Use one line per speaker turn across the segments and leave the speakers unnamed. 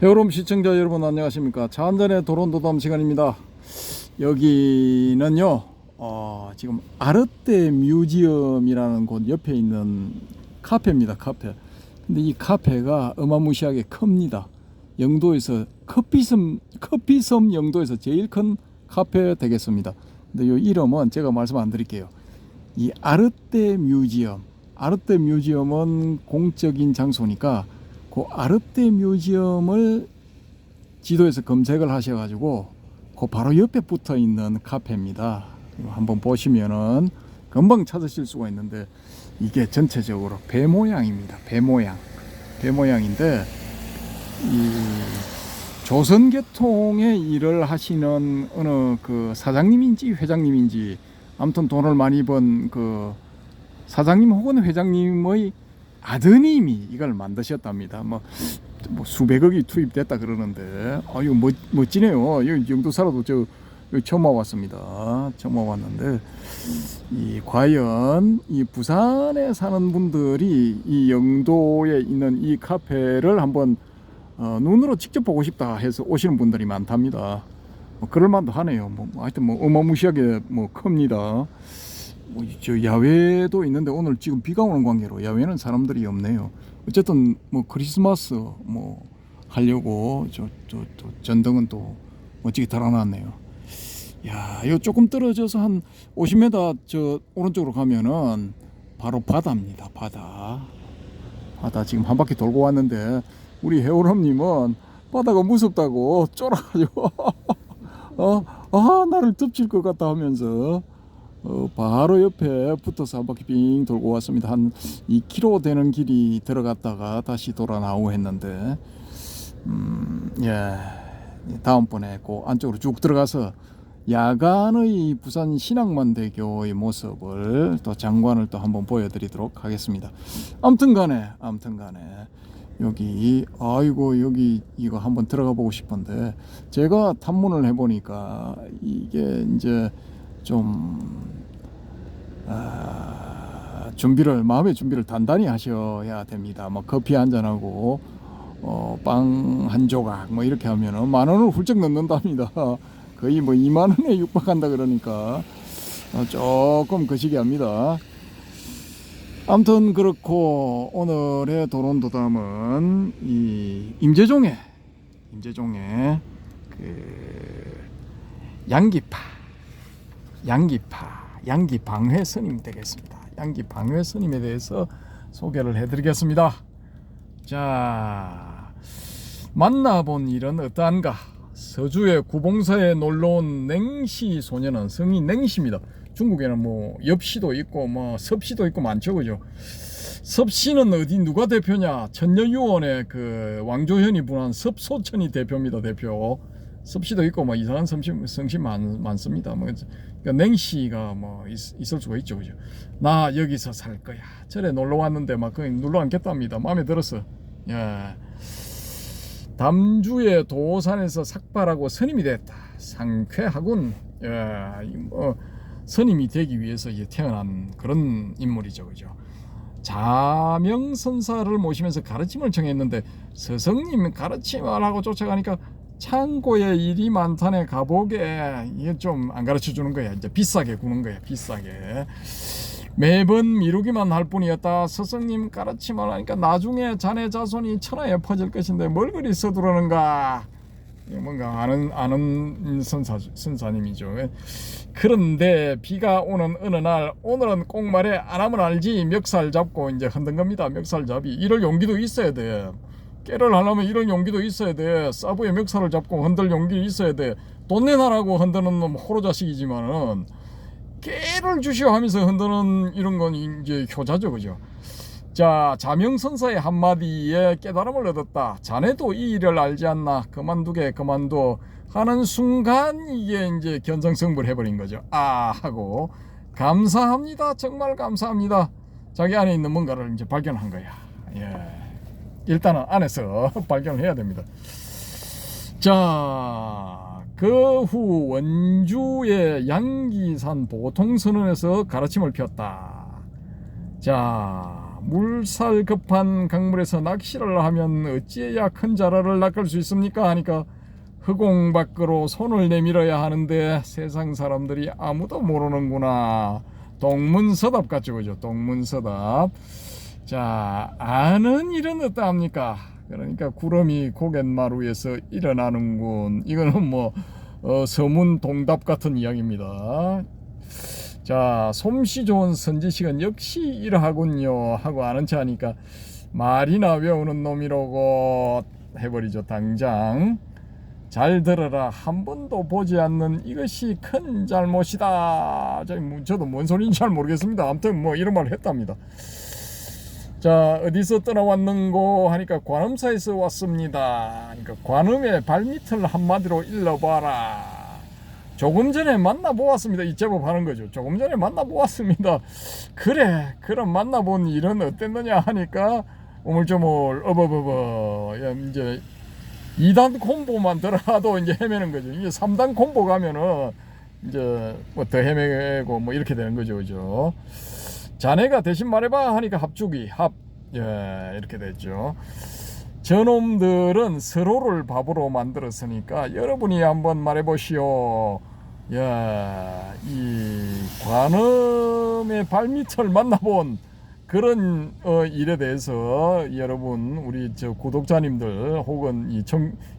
헤어롬 시청자 여러분 안녕하십니까. 차 한잔의 도론도담 시간입니다. 여기는요 지금 아르떼 뮤지엄이라는 곳 옆에 있는 카페입니다. 카페. 근데 이 카페가 어마무시하게 큽니다. 영도에서 커피섬 영도에서 제일 큰 카페 되겠습니다. 근데 이 이름은 제가 말씀 안 드릴게요. 이 아르떼 뮤지엄은 공적인 장소니까 그 아르떼 뮤지엄을 지도에서 검색을 하셔가지고 그 바로 옆에 붙어 있는 카페입니다. 한번 보시면은 금방 찾으실 수가 있는데 이게 전체적으로 배 모양입니다. 배 모양인데 이 조선계통의 일을 하시는 어느 그 사장님인지 회장님인지 아무튼 돈을 많이 번 그 사장님 혹은 회장님의 아드님이 이걸 만드셨답니다. 뭐 수백억이 투입됐다 그러는데 이거 멋지네요. 이 정도 살아도 저 처음 와봤습니다. 처음 와봤는데 과연 이 부산에 사는 분들이 이 영도에 있는 이 카페를 한번 눈으로 직접 보고 싶다 해서 오시는 분들이 많답니다. 그럴만도 하네요. 하여튼 어마무시하게 큽니다. 저 야외도 있는데 오늘 지금 비가 오는 관계로 야외는 사람들이 없네요. 어쨌든 크리스마스 하려고 저 전등은 또 멋지게 달아놨네요. 야, 이거 조금 떨어져서 한 50m 저 오른쪽으로 가면은 바로 바다입니다. 바다 지금 한 바퀴 돌고 왔는데 우리 해오람님은 바다가 무섭다고 쫄아가지고 나를 덮칠 것 같다 하면서 바로 옆에 붙어서 한 바퀴 빙 돌고 왔습니다. 한 2km 되는 길이 들어갔다가 다시 돌아 나오고 했는데 예, 다음번에 그 안쪽으로 쭉 들어가서 야간의 부산 신항만대교의 모습을 또 장관을 또 한번 보여드리도록 하겠습니다. 아무튼간에 여기 여기 이거 한번 들어가 보고 싶은데 제가 탐문을 해보니까 이게 이제 좀 마음의 준비를 단단히 하셔야 됩니다. 커피 한 잔하고 빵 한 조각 이렇게 하면은 10,000원을 훌쩍 넘는답니다. 거의 20,000원에 육박한다 그러니까 조금 거시기 합니다. 아무튼 그렇고 오늘의 도론도담은 이 임재종의 그 양기방회 스님 되겠습니다. 양기방회 스님에 대해서 소개를 해드리겠습니다. 자, 만나본 일은 어떠한가? 서주의 구봉사에 놀러온 냉시 소녀는 성이 냉시입니다. 중국에는 엽시도 있고 섭시도 있고 많죠, 그죠? 섭시는 어디 누가 대표냐? 천녀유원의 그 왕조현이 분한 섭소천이 대표입니다. 대표. 섭시도 있고 이상한 성씨 많습니다. 그러니까 냉시가 있을 수가 있죠, 그죠? 나 여기서 살 거야. 절에 놀러 왔는데 거의 놀러 앉겠답니다. 마음에 들었어. 예. 담주의 도산에서 삭발하고 스님이 됐다. 상쾌하군. 스님이 되기 위해서 태어난 그런 인물이죠, 그죠? 자명선사를 모시면서 가르침을 청했는데 스승님 가르침을 하고 쫓아가니까 창고에 일이 많다네. 가보게. 이게 좀 안 가르쳐 주는 거야. 이제 비싸게 구는 거야. 비싸게. 매번 미루기만 할 뿐이었다. 스승님 가르침을 하니까 나중에 자네 자손이 천하에 퍼질 것인데 뭘 그리 서두르는가. 뭔가 아는 선사님이죠. 그런데 비가 오는 어느 날, 오늘은 꼭 말해 안 하면 알지, 멱살 잡고 이제 흔든 겁니다. 멱살잡이. 이럴 용기도 있어야 돼. 깨를 하려면 이런 용기도 있어야 돼. 사부의 멱살을 잡고 흔들 용기 있어야 돼. 돈 내놔라고 흔드는 놈 호로자식이지만은 깨를 주시오 하면서 흔드는 이런 건 이제 효자죠, 그죠? 자, 자명선사의 한마디에 깨달음을 얻었다. 자네도 이 일을 알지 않나? 그만둬 하는 순간 이게 이제 견성성불 해버린 거죠. 하고 감사합니다. 정말 감사합니다. 자기 안에 있는 뭔가를 이제 발견한 거야. 예. 일단은 안에서 발견을 해야 됩니다. 자, 그 후 원주의 양기산 보통선언에서 가르침을 폈다. 자, 물살 급한 강물에서 낚시를 하면 어찌해야 큰 자라를 낚을 수 있습니까? 하니까 허공 밖으로 손을 내밀어야 하는데 세상 사람들이 아무도 모르는구나. 동문서답 같죠, 그죠? 동문서답. 자, 아는 일은 어떠합니까? 그러니까 구름이 고갯마루에서 일어나는군. 이거는 뭐 서문 동답 같은 이야기입니다. 자, 솜씨 좋은 선지식은 역시 이러하군요 하고 아는 체 하니까 말이나 외우는 놈이라고 해버리죠. 당장 잘 들어라. 한 번도 보지 않는 이것이 큰 잘못이다. 저도 뭔 소리인지 잘 모르겠습니다. 아무튼 뭐 이런 말을 했답니다. 자, 어디서 떠나왔는고 하니까 관음사에서 왔습니다. 그러니까 관음의 발밑을 한마디로 일러봐라. 조금 전에 만나보았습니다. 이 제법 하는 거죠. 조금 전에 만나보았습니다. 그래, 그럼 만나본 일은 어땠느냐 하니까 오물조물 이제 2단 콤보만 들어가도 이제 헤매는 거죠. 이게 3단 콤보 가면은 이제 뭐 더 헤매고 뭐 이렇게 되는 거죠. 그죠? 자네가 대신 말해봐 하니까 합주기 이렇게 됐죠. 저놈들은 서로를 바보로 만들었으니까 여러분이 한번 말해보시오. 이 관음의 발밑을 만나본 그런 일에 대해서 여러분 우리 저 구독자님들 혹은 이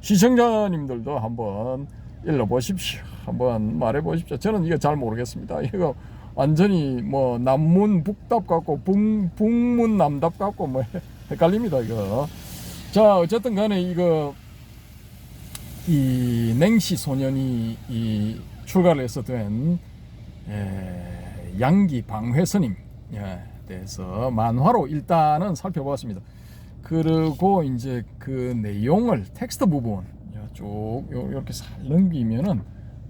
시청자님들도 한번 일러보십시오. 한번 말해보십시오. 저는 이거 잘 모르겠습니다. 이거 완전히 뭐 남문 북답 같고 북문 남답 같고 뭐 헷갈립니다 이거. 자, 어쨌든 간에 이 냉시 소년이 이 출가를 해서 된 양기 방회스님 대해서 만화로 일단은 살펴보았습니다. 그리고 이제 그 내용을 텍스트 부분 쭉 이렇게 살 넘기면은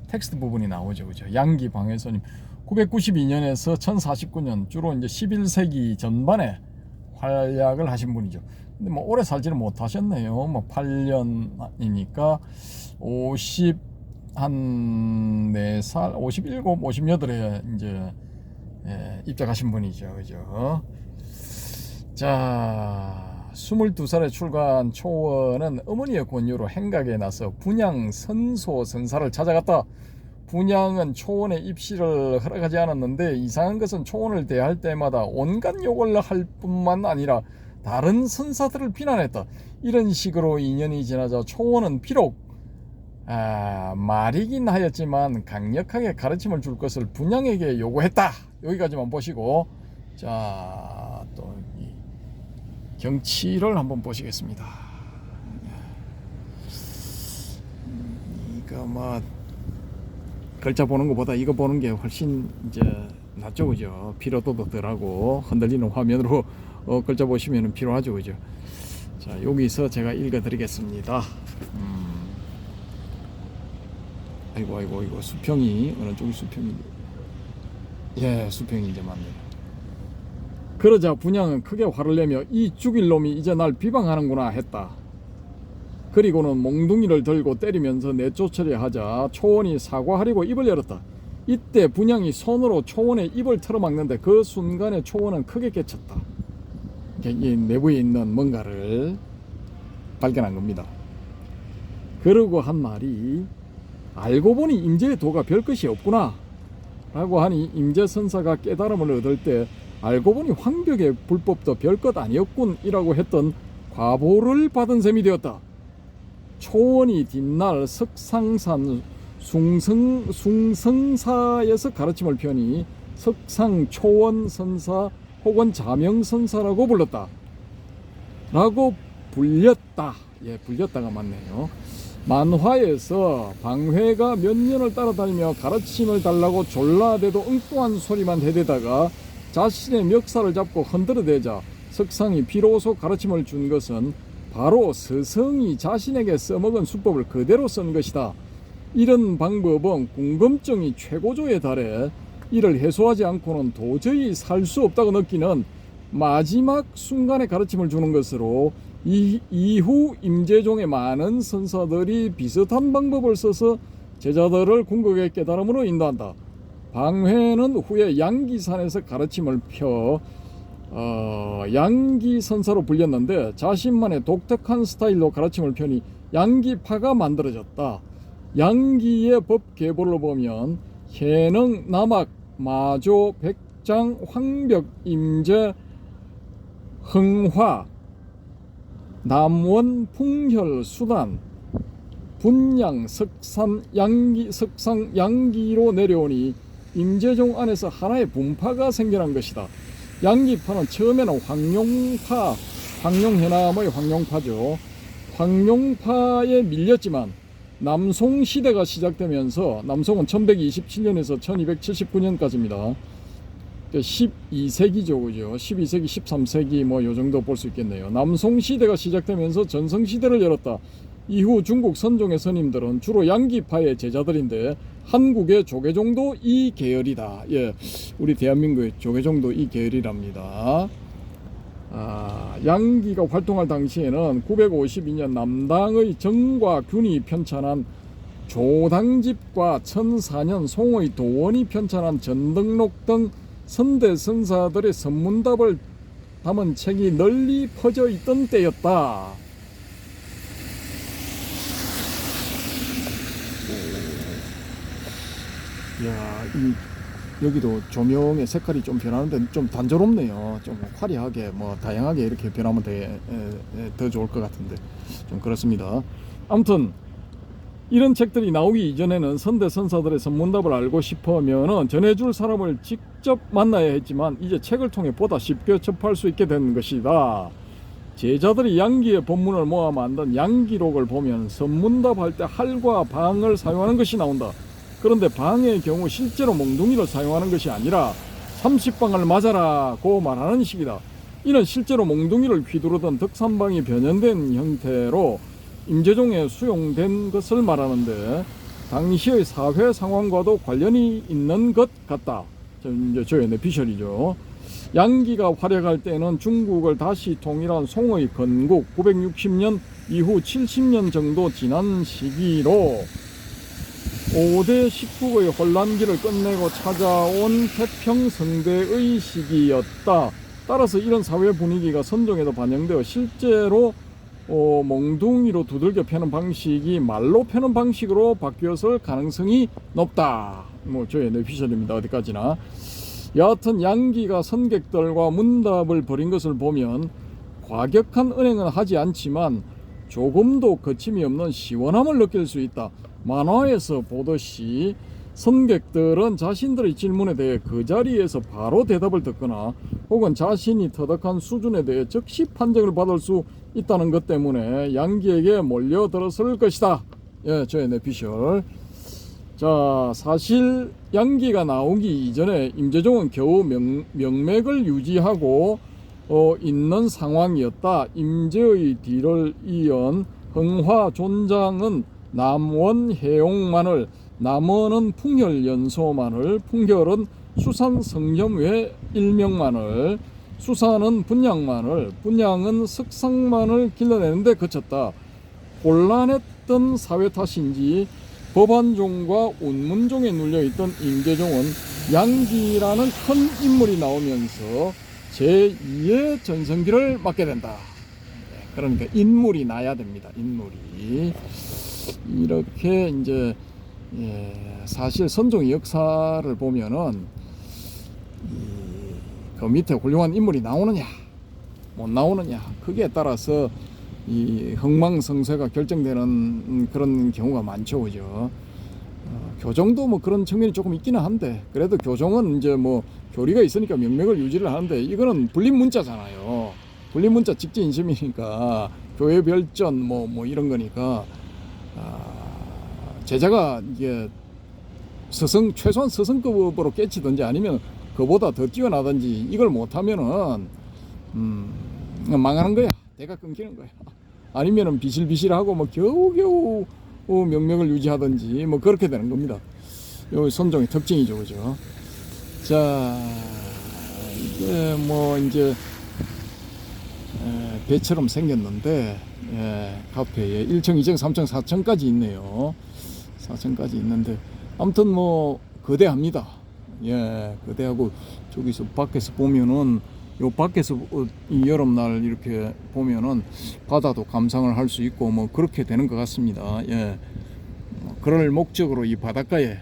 텍스트 부분이 나오죠. 그죠? 양기 방회스님 992년에서 1049년 주로 이제 11세기 전반에 활약을 하신 분이죠. 근데 뭐 오래 살지는 못하셨네요. 뭐 8년이니까 54살, 57, 58에 이제 입작하신 분이죠. 그죠? 자, 22살에 출가한 초원은 어머니의 권유로 행각에 나서 분양 선소 선사를 찾아갔다. 분양은 초원의 입시를 허락하지 않았는데 이상한 것은 초원을 대할 때마다 온갖 욕을 할 뿐만 아니라 다른 선사들을 비난했다. 이런 식으로 2년이 지나자 초원은 비록 말이긴 하였지만 강력하게 가르침을 줄 것을 분양에게 요구했다. 여기까지만 보시고 자, 또 이 경치를 한번 보시겠습니다. 이거 뭐 글자 보는 것보다 이거 보는 게 훨씬 이제 낫죠. 그죠? 피로도도 덜하고 흔들리는 화면으로 글자 보시면 피로하죠. 그죠? 자, 여기서 제가 읽어 드리겠습니다. 아이고 수평이 어느 쪽이 수평인데 수평이 이제 맞네요. 그러자 분양은 크게 화를 내며 이 죽일 놈이 이제 날 비방하는구나 했다. 그리고는 몽둥이를 들고 때리면서 내쫓으려 하자 초원이 사과하려고 입을 열었다. 이때 분양이 손으로 초원의 입을 틀어막는데 그 순간에 초원은 크게 깨쳤다. 이 내부에 있는 뭔가를 발견한 겁니다. 그러고 한 말이 알고 보니 임재의 도가 별것이 없구나 라고 하니 임재선사가 깨달음을 얻을 때 알고 보니 황벽의 불법도 별것 아니었군 이라고 했던 과보를 받은 셈이 되었다. 초원이 뒷날 석상산 숭성사에서 가르침을 펴니 석상초원선사 혹은 자명선사라고 불렀다 라고 불렸다. 불렸다가 맞네요. 만화에서 방회가 몇 년을 따라다니며 가르침을 달라고 졸라대도 엉뚱한 소리만 해대다가 자신의 멱살을 잡고 흔들어대자 석상이 비로소 가르침을 준 것은 바로 스승이 자신에게 써먹은 수법을 그대로 쓴 것이다. 이런 방법은 궁금증이 최고조에 달해 이를 해소하지 않고는 도저히 살 수 없다고 느끼는 마지막 순간에 가르침을 주는 것으로 이후 임재종의 많은 선사들이 비슷한 방법을 써서 제자들을 궁극의 깨달음으로 인도한다. 방회는 후에 양기산에서 가르침을 펴 양기 선사로 불렸는데 자신만의 독특한 스타일로 가르침을 펴니 양기파가 만들어졌다. 양기의 법 계보를 보면 해능, 남악, 마조, 백장, 황벽, 임제, 흥화, 남원, 풍혈, 수단, 분양, 석산, 양기, 석상, 양기로 내려오니 임재종 안에서 하나의 분파가 생겨난 것이다. 양기파는 처음에는 황룡파, 황룡해남의 황룡파죠. 황룡파에 밀렸지만 남송시대가 시작되면서, 남송은 1127년에서 1279년까지입니다. 12세기죠, 그죠? 12세기, 13세기 뭐 요 정도 볼 수 있겠네요. 남송시대가 시작되면서 전성시대를 열었다. 이후 중국 선종의 스님들은 주로 양기파의 제자들인데 한국의 조계종도 이 계열이다. 예, 우리 대한민국의 조계종도 이 계열이랍니다. 양기가 활동할 당시에는 952년 남당의 정과 균이 편찬한 조당집과 1004년 송의 도원이 편찬한 전등록 등 선대선사들의 선문답을 담은 책이 널리 퍼져 있던 때였다. 이야, 여기도 조명의 색깔이 좀 변하는데 좀 단조롭네요. 좀 화려하게 뭐 다양하게 이렇게 변하면 더 좋을 것 같은데 좀 그렇습니다. 아무튼 이런 책들이 나오기 이전에는 선대선사들의 선문답을 알고 싶으면은 전해줄 사람을 직접 만나야 했지만 이제 책을 통해 보다 쉽게 접할 수 있게 된 것이다. 제자들이 양기의 법문을 모아 만든 양기록을 보면 선문답할 때 할과 방을 사용하는 것이 나온다. 그런데 방의 경우 실제로 몽둥이를 사용하는 것이 아니라 30방을 맞아라고 말하는 식이다. 이는 실제로 몽둥이를 휘두르던 덕삼방이 변형된 형태로 임재종에 수용된 것을 말하는데 당시의 사회 상황과도 관련이 있는 것 같다. 이제 저의 내피셜이죠. 양기가 활약할 때는 중국을 다시 통일한 송의 건국 960년 이후 70년 정도 지난 시기로 5대 19의 혼란기를 끝내고 찾아온 태평성대의 시기였다. 따라서 이런 사회 분위기가 선종에도 반영되어 실제로 몽둥이로 두들겨 패는 방식이 말로 패는 방식으로 바뀌었을 가능성이 높다. 뭐 저의 내피셜입니다. 어디까지나. 여하튼 양기가 선객들과 문답을 벌인 것을 보면 과격한 은행은 하지 않지만 조금도 거침이 없는 시원함을 느낄 수 있다. 만화에서 보듯이 선객들은 자신들의 질문에 대해 그 자리에서 바로 대답을 듣거나 혹은 자신이 터득한 수준에 대해 즉시 판정을 받을 수 있다는 것 때문에 양기에게 몰려들었을 것이다. 예, 저의 내피셜. 자, 사실 양기가 나오기 이전에 임재종은 겨우 명맥을 유지하고 있는 상황이었다. 임재의 뒤를 이은 흥화 존장은 남원 해용마늘, 남원은 풍혈연소마늘, 풍혈은 수산 성염외 일명마늘, 수산은 분양마늘, 분양은 석상마늘 길러내는데 그쳤다. 곤란했던 사회 탓인지 법안종과 운문종에 눌려있던 임재종은 양기라는 큰 인물이 나오면서 제2의 전성기를 맞게 된다. 그러니까 인물이 나야 됩니다. 인물이. 이렇게 이제 사실 선종의 역사를 보면은 그 밑에 훌륭한 인물이 나오느냐 못 나오느냐 그게 따라서 이 흥망성쇠가 결정되는 그런 경우가 많죠, 그죠? 교정도 뭐 그런 측면이 조금 있기는 한데 그래도 교정은 이제 뭐 교리가 있으니까 명맥을 유지를 하는데 이거는 불립문자잖아요. 불립문자 직지인심이니까 교회 별전 뭐 이런 거니까 제자가 이게 최소한 스승급으로 깨치든지 아니면 그보다 더 뛰어나든지 이걸 못하면은 망하는 거야. 대가 끊기는 거야. 아니면은 비실비실하고 뭐 겨우겨우 명맥을 유지하든지 뭐 그렇게 되는 겁니다. 요 선종의 특징이죠, 그죠? 자, 이게 뭐 이제 배처럼 생겼는데 카페에 1층, 2층, 3층, 4층까지 있네요. 4층까지 있는데 아무튼 뭐 거대합니다. 예, 거대하고 저기서 밖에서 보면은 요 밖에서 이 여름날 이렇게 보면은 바다도 감상을 할 수 있고 뭐 그렇게 되는 것 같습니다. 예. 그럴 목적으로 이 바닷가에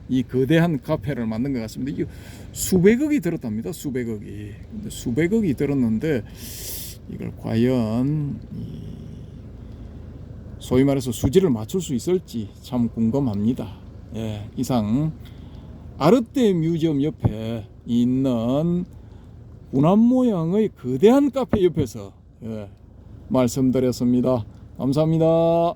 이 거대한 카페를 만든 것 같습니다. 이게 수백억이 들었답니다. 수백억이. 근데 수백억이 들었는데 이걸 과연 소위 말해서 수지를 맞출 수 있을지 참 궁금합니다. 예, 이상 아르떼 뮤지엄 옆에 있는 군함 모양의 거대한 카페 옆에서 말씀드렸습니다. 감사합니다.